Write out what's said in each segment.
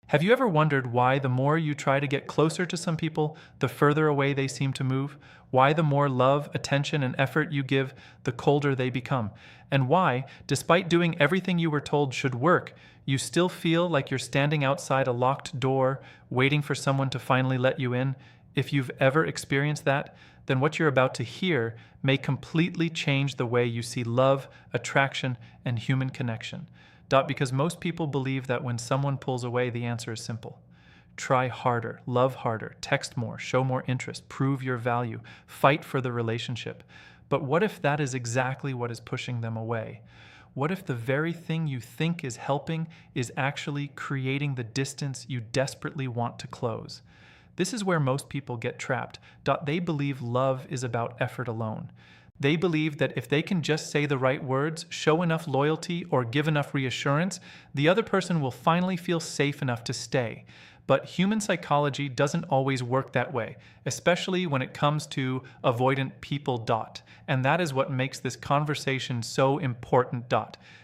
Have you ever wondered why the more you try to get closer to some people, the further away they seem to move? Why the more love, attention, and effort you give, the colder they become? And why, despite doing everything you were told should work, you still feel like you're standing outside a locked door, waiting for someone to finally let you in? If you've ever experienced that, then what you're about to hear may completely change the way you see love, attraction, and human connection. Because most people believe that when someone pulls away, the answer is simple. Try harder, love harder, text more, show more interest, prove your value, fight for the relationship. But what if that is exactly what is pushing them away? What if the very thing you think is helping is actually creating the distance you desperately want to close? This is where most people get trapped. They believe love is about effort alone. They believe that if they can just say the right words, show enough loyalty, or give enough reassurance, the other person will finally feel safe enough to stay. But human psychology doesn't always work that way, especially when it comes to avoidant people. And that is what makes this conversation so important.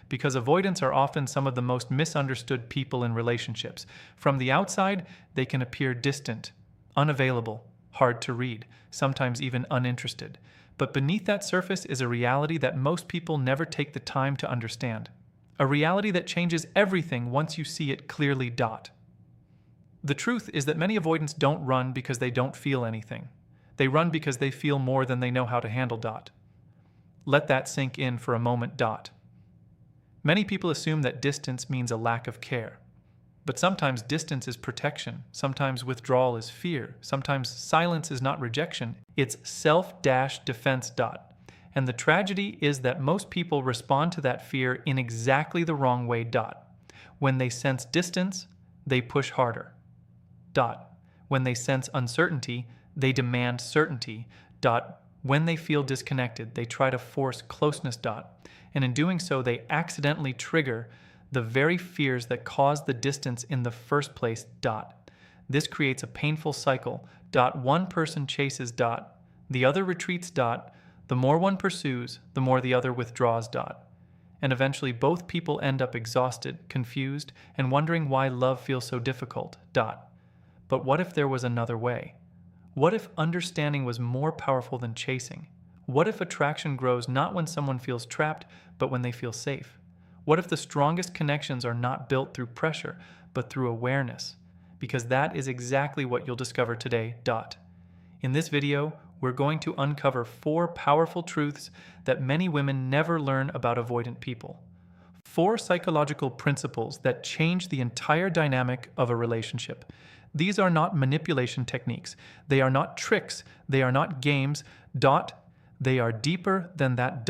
Because avoidants are often some of the most misunderstood people in relationships. From the outside, they can appear distant, unavailable, hard to read, sometimes even uninterested. But beneath that surface is a reality that most people never take the time to understand. A reality that changes everything once you see it clearly. The truth is that many avoidants don't run because they don't feel anything. They run because they feel more than they know how to handle. Let that sink in for a moment. Many people assume that distance means a lack of care. But sometimes distance is protection, sometimes withdrawal is fear, sometimes silence is not rejection, it's self-defense. And the tragedy is that most people respond to that fear in exactly the wrong way. When they sense distance, they push harder. When they sense uncertainty, they demand certainty. When they feel disconnected, they try to force closeness. And in doing so, they accidentally trigger the very fears that cause the distance in the first place. This creates a painful cycle. One person chases. The other retreats. The more one pursues, the more the other withdraws. And eventually both people end up exhausted, confused, and wondering why love feels so difficult. But what if there was another way? What if understanding was more powerful than chasing? What if attraction grows not when someone feels trapped, but when they feel safe? What if the strongest connections are not built through pressure, but through awareness? Because that is exactly what you'll discover today. In this video, we're going to uncover 4 powerful truths that many women never learn about avoidant people. 4 psychological principles that change the entire dynamic of a relationship. These are not manipulation techniques. They are not tricks. They are not games. They are deeper than that.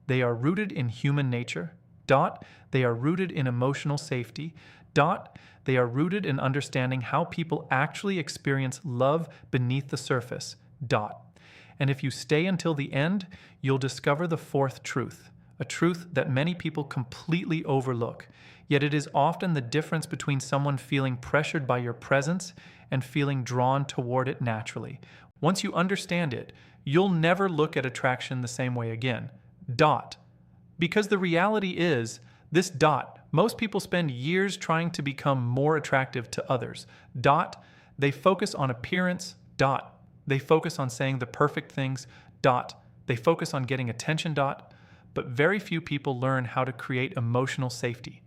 They are rooted in human nature. They are rooted in emotional safety. They are rooted in understanding how people actually experience love beneath the surface. And if you stay until the end, you'll discover the 4th truth, a truth that many people completely overlook. Yet it is often the difference between someone feeling pressured by your presence and feeling drawn toward it naturally. Once you understand it, you'll never look at attraction the same way again. Because the reality is, this most people spend years trying to become more attractive to others. They focus on appearance. They focus on saying the perfect things. They focus on getting attention. But very few people learn how to create emotional safety.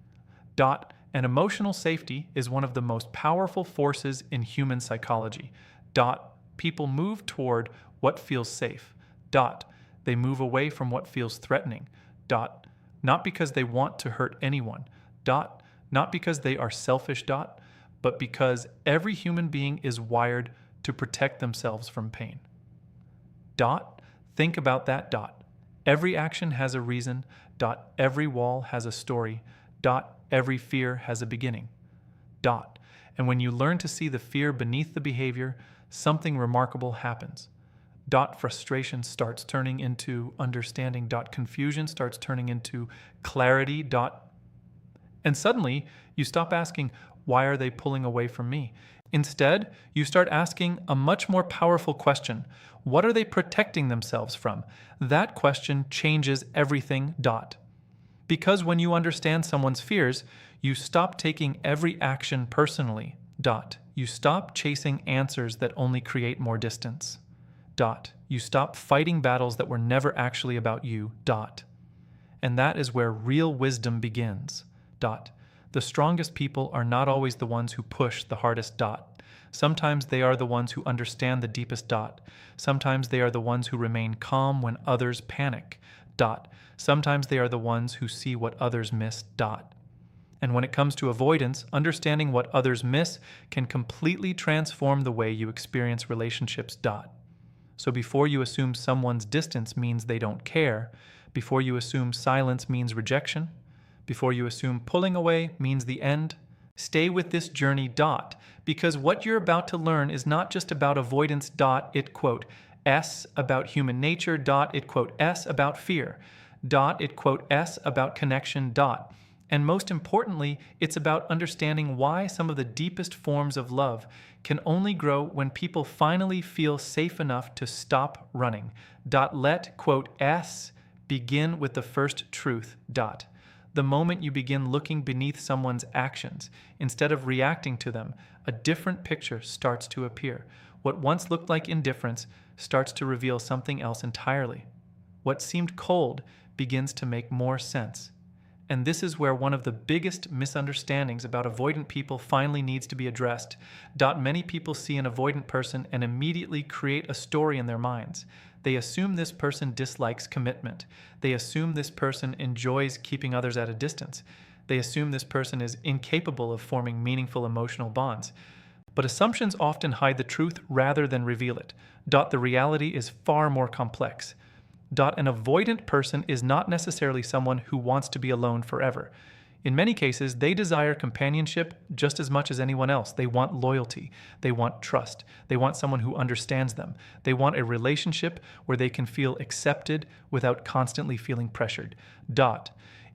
And emotional safety is one of the most powerful forces in human psychology. People move toward what feels safe. They move away from what feels threatening. Not because they want to hurt anyone. Not because they are selfish. But because every human being is wired to protect themselves from pain. Think about that. Every action has a reason. Every wall has a story. Every fear has a beginning. And when you learn to see the fear beneath the behavior, something remarkable happens. Frustration starts turning into understanding. Confusion starts turning into clarity. And suddenly, you stop asking, why are they pulling away from me? Instead, you start asking a much more powerful question. What are they protecting themselves from? That question changes everything. Because when you understand someone's fears, you stop taking every action personally. You stop chasing answers that only create more distance. You stop fighting battles that were never actually about you. And that is where real wisdom begins. The strongest people are not always the ones who push the hardest. Sometimes they are the ones who understand the deepest. Sometimes they are the ones who remain calm when others panic. Sometimes they are the ones who see what others miss. And when it comes to avoidance, understanding what others miss can completely transform the way you experience relationships. So before you assume someone's distance means they don't care, before you assume silence means rejection, before you assume pulling away means the end, stay with this journey. Because what you're about to learn is not just about avoidance. It quote S about human nature. It quote S about fear. It quote S about connection. And most importantly, it's about understanding why some of the deepest forms of love can only grow when people finally feel safe enough to stop running. Let quote S begin with the first truth. The moment you begin looking beneath someone's actions, instead of reacting to them, a different picture starts to appear. What once looked like indifference starts to reveal something else entirely. What seemed cold begins to make more sense. And this is where one of the biggest misunderstandings about avoidant people finally needs to be addressed. Many people see an avoidant person and immediately create a story in their minds. They assume this person dislikes commitment. They assume this person enjoys keeping others at a distance. They assume this person is incapable of forming meaningful emotional bonds. But assumptions often hide the truth rather than reveal it. The reality is far more complex. An avoidant person is not necessarily someone who wants to be alone forever. In many cases, they desire companionship just as much as anyone else. They want loyalty. They want trust. They want someone who understands them. They want a relationship where they can feel accepted without constantly feeling pressured.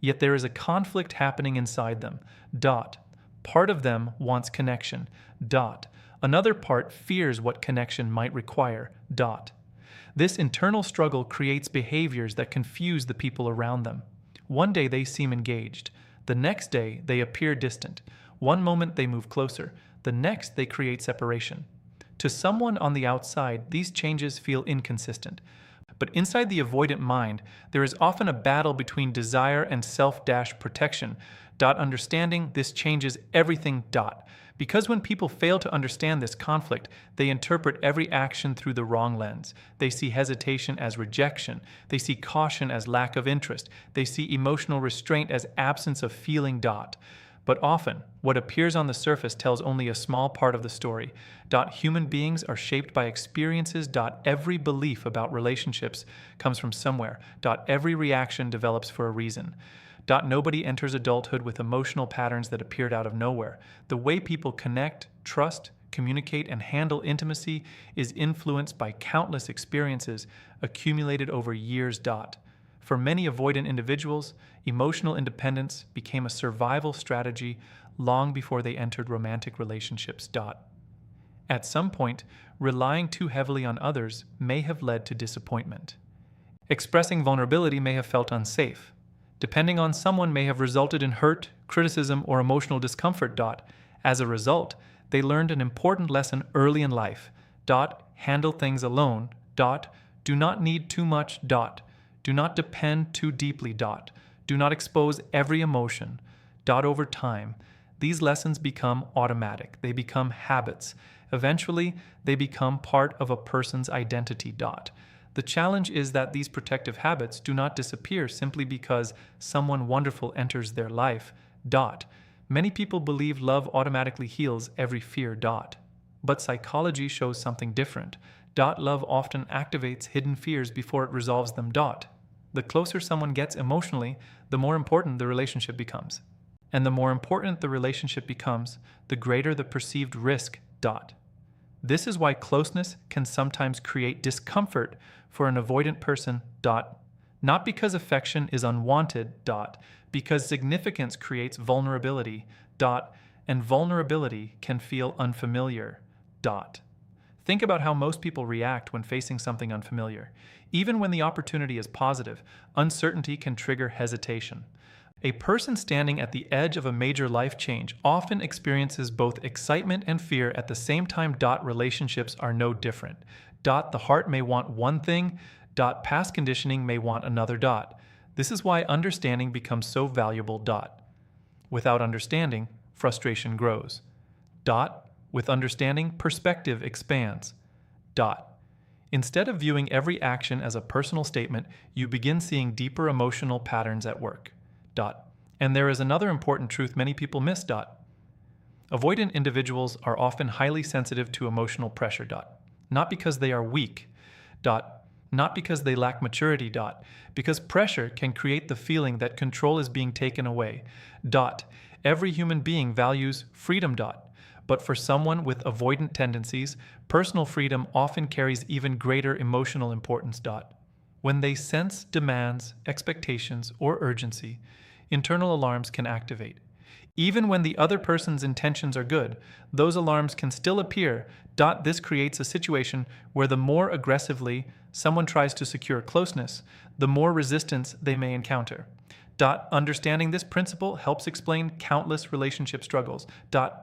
Yet there is a conflict happening inside them. Part of them wants connection. Another part fears what connection might require. This internal struggle creates behaviors that confuse the people around them. One day they seem engaged. The next day they appear distant. One moment they move closer. The next they create separation. To someone on the outside, these changes feel inconsistent. But inside the avoidant mind, there is often a battle between desire and self-protection. Understanding this changes everything. Because when people fail to understand this conflict, they interpret every action through the wrong lens. They see hesitation as rejection. They see caution as lack of interest. They see emotional restraint as absence of feeling. But often, what appears on the surface tells only a small part of the story. Human beings are shaped by experiences. Every belief about relationships comes from somewhere. Every reaction develops for a reason. Nobody enters adulthood with emotional patterns that appeared out of nowhere. The way people connect, trust, communicate, and handle intimacy is influenced by countless experiences accumulated over years. For many avoidant individuals, emotional independence became a survival strategy long before they entered romantic relationships. At some point, relying too heavily on others may have led to disappointment. Expressing vulnerability may have felt unsafe. Depending on someone may have resulted in hurt, criticism, or emotional discomfort. As a result, they learned an important lesson early in life. Handle things alone. Do not need too much. Do not depend too deeply. Do not expose every emotion. Over time, these lessons become automatic. They become habits. Eventually, they become part of a person's identity. The challenge is that these protective habits do not disappear simply because someone wonderful enters their life. Many people believe love automatically heals every fear. But psychology shows something different. Love often activates hidden fears before it resolves them. The closer someone gets emotionally, the more important the relationship becomes. And the more important the relationship becomes, the greater the perceived risk. This is why closeness can sometimes create discomfort for an avoidant person. Not because affection is unwanted. Because significance creates vulnerability. And vulnerability can feel unfamiliar. Think about how most people react when facing something unfamiliar. Even when the opportunity is positive, uncertainty can trigger hesitation. A person standing at the edge of a major life change often experiences both excitement and fear at the same time. Relationships are no different. The heart may want one thing. Past conditioning may want another. This is why understanding becomes so valuable. Without understanding, frustration grows. With understanding, perspective expands. Instead of viewing every action as a personal statement, you begin seeing deeper emotional patterns at work. And there is another important truth many people miss. Avoidant individuals are often highly sensitive to emotional pressure. Not because they are weak. Not because they lack maturity. Because pressure can create the feeling that control is being taken away. Every human being values freedom. But for someone with avoidant tendencies, personal freedom often carries even greater emotional importance. When they sense demands, expectations, or urgency, internal alarms can activate. Even when the other person's intentions are good, those alarms can still appear. This creates a situation where the more aggressively someone tries to secure closeness, the more resistance they may encounter. Understanding this principle helps explain countless relationship struggles.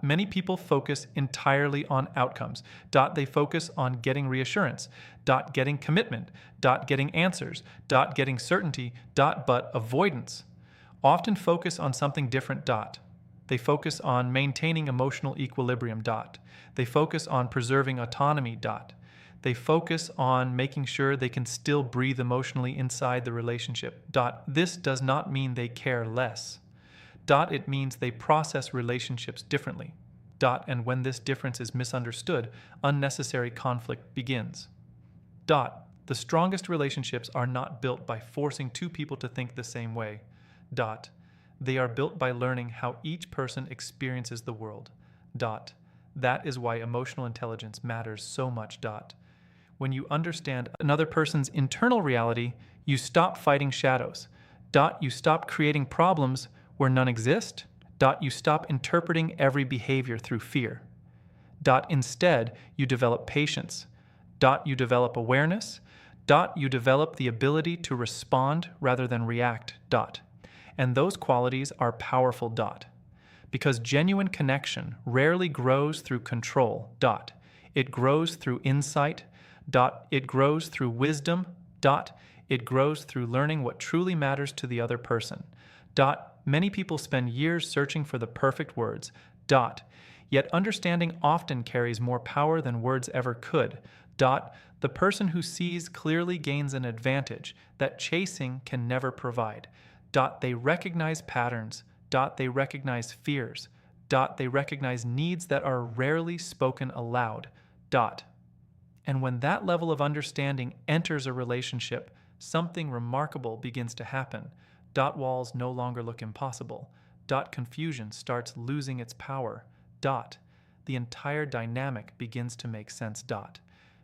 Many people focus entirely on outcomes. They focus on getting reassurance, getting commitment, getting answers, getting certainty, but avoidance often focus on something different. They focus on maintaining emotional equilibrium. They focus on preserving autonomy. They focus on making sure they can still breathe emotionally inside the relationship. This does not mean they care less. It means they process relationships differently. And when this difference is misunderstood, unnecessary conflict begins. The strongest relationships are not built by forcing two people to think the same way. They are built by learning how each person experiences the world. That is why emotional intelligence matters so much. When you understand another person's internal reality, you stop fighting shadows. You stop creating problems where none exist. You stop interpreting every behavior through fear. Instead, you develop patience. You develop awareness. You develop the ability to respond rather than react. And those qualities are powerful. Because genuine connection rarely grows through control. It grows through insight. It grows through wisdom. It grows through learning what truly matters to the other person. Many people spend years searching for the perfect words. Yet understanding often carries more power than words ever could. The person who sees clearly gains an advantage that chasing can never provide. They recognize patterns. They recognize fears. They recognize needs that are rarely spoken aloud. And when that level of understanding enters a relationship, something remarkable begins to happen. Walls no longer look impossible. Confusion starts losing its power. The entire dynamic begins to make sense.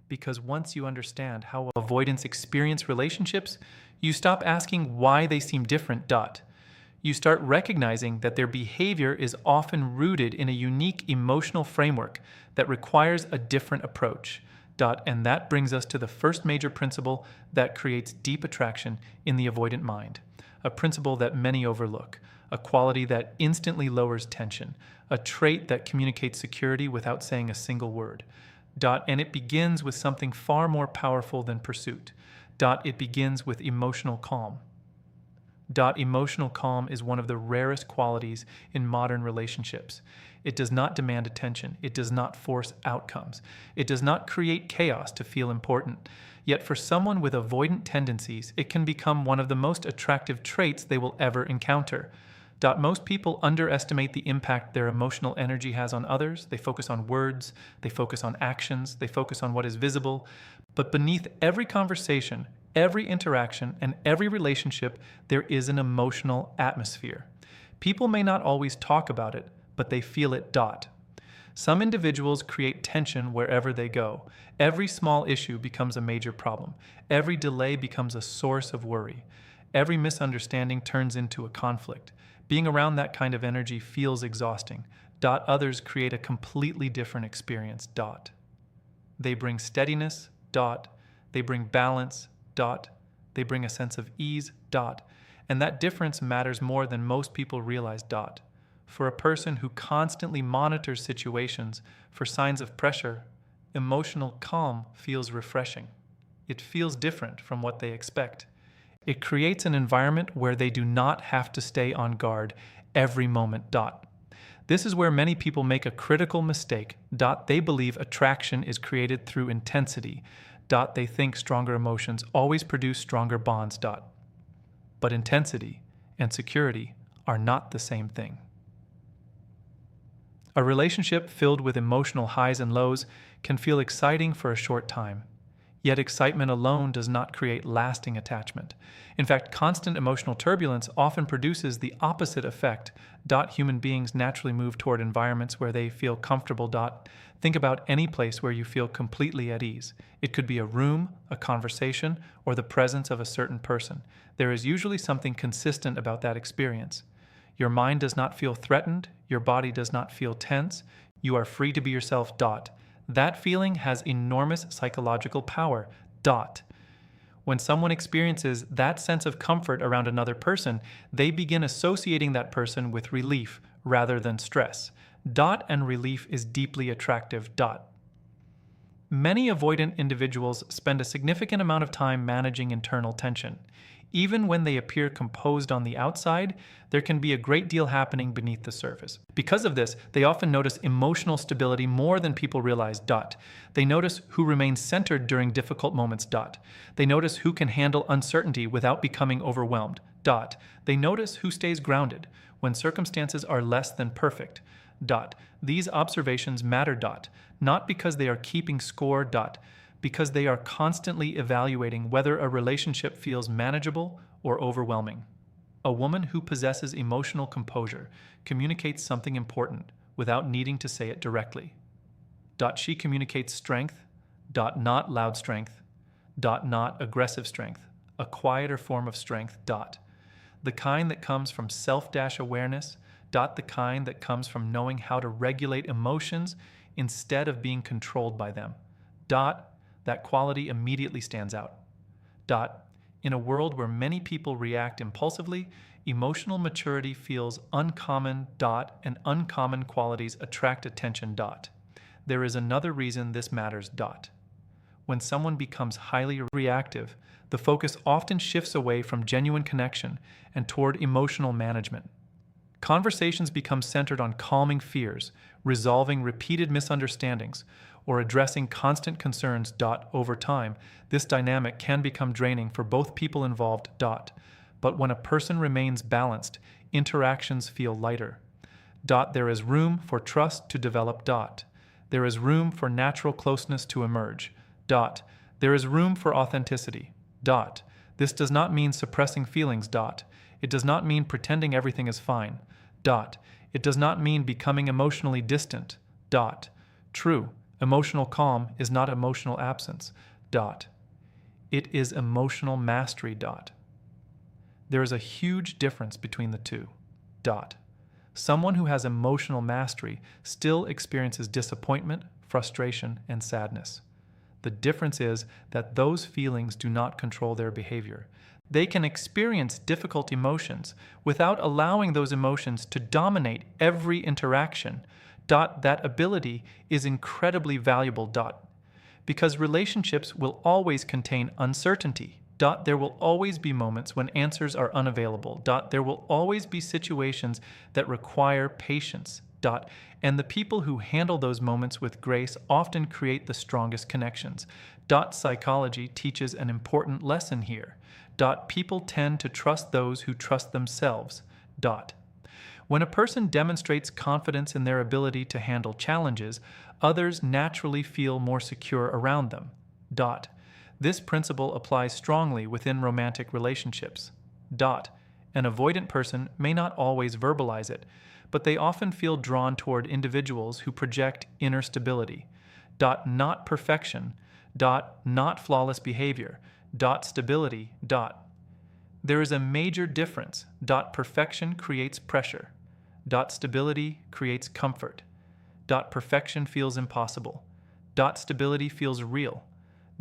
Because once you understand how avoidants experience relationships, you stop asking why they seem different. You start recognizing that their behavior is often rooted in a unique emotional framework that requires a different approach. And that brings us to the first major principle that creates deep attraction in the avoidant mind, a principle that many overlook, a quality that instantly lowers tension, a trait that communicates security without saying a single word. And it begins with something far more powerful than pursuit. It begins with emotional calm. Emotional calm is one of the rarest qualities in modern relationships. It does not demand attention. It does not force outcomes. It does not create chaos to feel important. Yet for someone with avoidant tendencies, it can become one of the most attractive traits they will ever encounter. Most people underestimate the impact their emotional energy has on others. They focus on words, they focus on actions, they focus on what is visible. But beneath every conversation, every interaction, and every relationship, there is an emotional atmosphere. People may not always talk about it, but they feel it. Some individuals create tension wherever they go. Every small issue becomes a major problem. Every delay becomes a source of worry. Every misunderstanding turns into a conflict. Being around that kind of energy feels exhausting. Others create a completely different experience. They bring steadiness. They bring balance. They bring a sense of ease. And that difference matters more than most people realize. For a person who constantly monitors situations for signs of pressure, emotional calm feels refreshing. It feels different from what they expect. It creates an environment where they do not have to stay on guard every moment. This is where many people make a critical mistake. They believe attraction is created through intensity. They think stronger emotions always produce stronger bonds. But intensity and security are not the same thing. A relationship filled with emotional highs and lows can feel exciting for a short time. Yet excitement alone does not create lasting attachment. In fact, constant emotional turbulence often produces the opposite effect. Human beings naturally move toward environments where they feel comfortable. Think about any place where you feel completely at ease. It could be a room, a conversation, or the presence of a certain person. There is usually something consistent about that experience. Your mind does not feel threatened. Your body does not feel tense. You are free to be yourself. That feeling has enormous psychological power. When someone experiences that sense of comfort around another person, they begin associating that person with relief rather than stress. And relief is deeply attractive. Many avoidant individuals spend a significant amount of time managing internal tension. Even when they appear composed on the outside, there can be a great deal happening beneath the surface. Because of this, they often notice emotional stability more than people realize. They notice who remains centered during difficult moments. They notice who can handle uncertainty without becoming overwhelmed. They notice who stays grounded when circumstances are less than perfect. These observations matter. Not because they are keeping score. Because they are constantly evaluating whether a relationship feels manageable or overwhelming. A woman who possesses emotional composure communicates something important without needing to say it directly. She communicates strength. Not loud strength. Not aggressive strength. A quieter form of strength. The kind that comes from self-awareness. The kind that comes from knowing how to regulate emotions instead of being controlled by them. That quality immediately stands out. In a world where many people react impulsively, emotional maturity feels uncommon. And uncommon qualities attract attention. There is another reason this matters. When someone becomes highly reactive, the focus often shifts away from genuine connection and toward emotional management. Conversations become centered on calming fears, resolving repeated misunderstandings, or addressing constant concerns. Over time, this dynamic can become draining for both people involved. But when a person remains balanced, interactions feel lighter. There is room for trust to develop. There is room for natural closeness to emerge. There is room for authenticity. This does not mean suppressing feelings. It does not mean pretending everything is fine. It does not mean becoming emotionally distant. True, emotional calm is not emotional absence. It is emotional mastery. There is a huge difference between the two. Someone who has emotional mastery still experiences disappointment, frustration, and sadness. The difference is that those feelings do not control their behavior. They can experience difficult emotions without allowing those emotions to dominate every interaction. That ability is incredibly valuable. Because relationships will always contain uncertainty. There will always be moments when answers are unavailable. There will always be situations that require patience. And the people who handle those moments with grace often create the strongest connections. Psychology teaches an important lesson here. People tend to trust those who trust themselves. When a person demonstrates confidence in their ability to handle challenges, others naturally feel more secure around them. This principle applies strongly within romantic relationships. An avoidant person may not always verbalize it, but they often feel drawn toward individuals who project inner stability. Not perfection. Not flawless behavior. Stability. There is a major difference. Perfection creates pressure. Stability creates comfort. Perfection feels impossible. Stability feels real.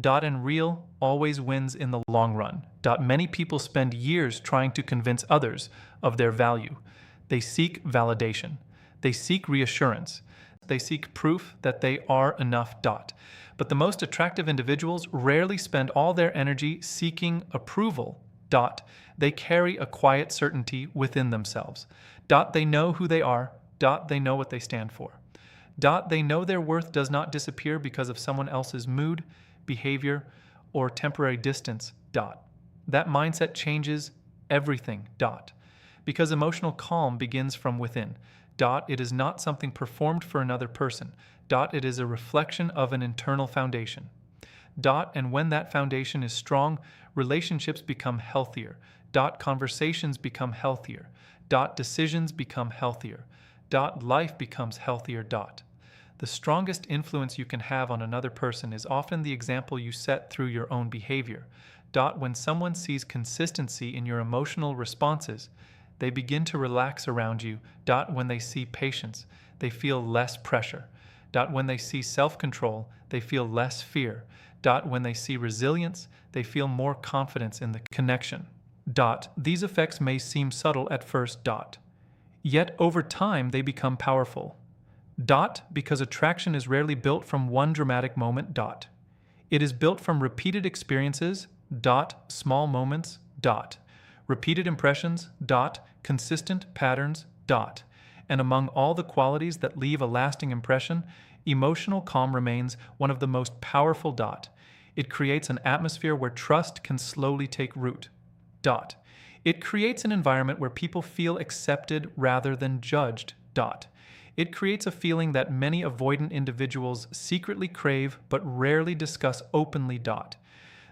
And real always wins in the long run. Many people spend years trying to convince others of their value. They seek validation. They seek reassurance. They seek proof that they are enough. But the most attractive individuals rarely spend all their energy seeking approval. They carry a quiet certainty within themselves. They know who they are. They know what they stand for. They know their worth does not disappear because of someone else's mood, behavior, or temporary distance. That mindset changes everything. Because emotional calm begins from within. It is not something performed for another person. It is a reflection of an internal foundation. And when that foundation is strong, relationships become healthier. Conversations become healthier. Decisions become healthier. Life becomes healthier. The strongest influence you can have on another person is often the example you set through your own behavior. When someone sees consistency in your emotional responses, they begin to relax around you. When they see patience, they feel less pressure. When they see self-control, they feel less fear. When they see resilience, they feel more confidence in the connection. These effects may seem subtle at first. Yet over time they become powerful. Because attraction is rarely built from one dramatic moment. It is built from repeated experiences. Small moments. Repeated impressions. Consistent patterns. And among all the qualities that leave a lasting impression, emotional calm remains one of the most powerful. It creates an atmosphere where trust can slowly take root. It creates an environment where people feel accepted rather than judged. It creates a feeling that many avoidant individuals secretly crave but rarely discuss openly.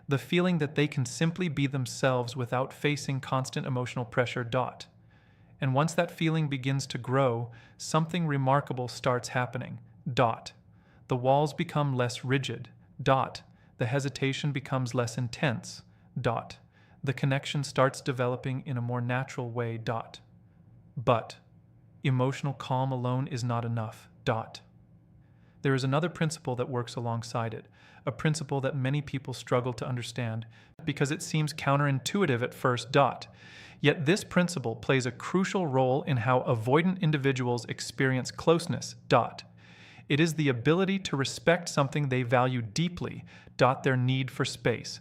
The feeling that they can simply be themselves without facing constant emotional pressure. And once that feeling begins to grow, something remarkable starts happening. The walls become less rigid. The hesitation becomes less intense. The connection starts developing in a more natural way. But emotional calm alone is not enough. There is another principle that works alongside it, a principle that many people struggle to understand because it seems counterintuitive at first. Yet this principle plays a crucial role in how avoidant individuals experience closeness. It is the ability to respect something they value deeply. Their need for space.